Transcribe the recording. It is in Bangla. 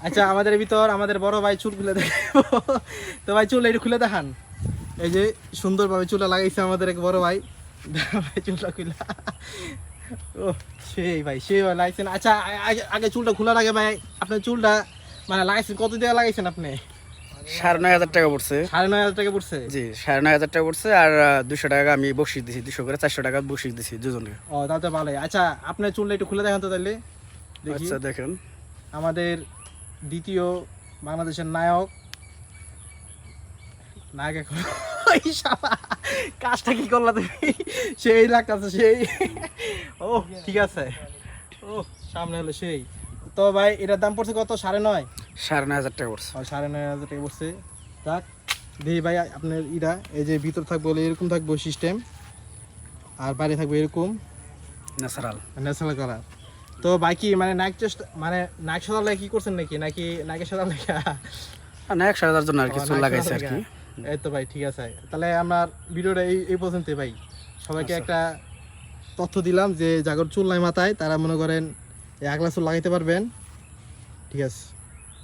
আচ্ছা আমাদের ভিতর আমাদের বড় ভাই চুল খুলে দেখাবো। তো ভাই চুল একটু খুলে দেখান। এই যে সুন্দরভাবে চুলটা লাগাইছে আমাদের এক বড় ভাই। ভাই চুলটা খুলে, ও সেই ভাই সেই লাগাইছেন। আচ্ছা আগে চুলটা খোলার আগে ভাই আপনার চুলটা মানে লাগাইছেন কত দিয়ে লাগাইছেন আপনি? 9,500 টাকা পড়ছে। 9,500 টাকা পড়ছে। জি 9,500 টাকা পড়ছে। আর 200 টাকা আমি বকশিস দিছি, 200 করে 400 টাকা বকশিস দিছি দুজনে। ও তাহলে তো ভালোই। আচ্ছা আপনার চুলটা একটু খুলে দেখান তো তাহলে দেখি। আচ্ছা দেখেন, আমাদের দ্বিতীয় বাংলাদেশের নায়ক এখন কাজটা কি করলা তুমি? সেই লাগতেছে সেই। ও ঠিক আছে, ও সামনে হলো সেই। তো ভাই এটার দাম পড়ছে কত? 9.5? 9,500 টাকা পড়ছে। 9,500 টাকা পড়ছে। যাক দেখি ভাই আপনার ইটা এই যে ভিতর থাকবে বলে এরকম থাকবে সিস্টেম, আর বাইরে থাকবে এরকম ন্যাচারাল কালার। তো ভাই কি মানে নাইক চেস্ট মানে নাইক সাদা কি করছেন নাকি নাইকের সাদা লেখা? না 1,000 জন্য আর কিছু লাগাইছে আর কি। এই তো ভাই ঠিক আছে। তাহলে আমার ভিডিওটা এই পর্যন্তই ভাই। সবাইকে একটা তথ্য দিলাম যে জাগর চুল নাই মাথায়, তারা মনে করেন এই আগলা চুল লাগাইতে পারবেন। ঠিক আছে।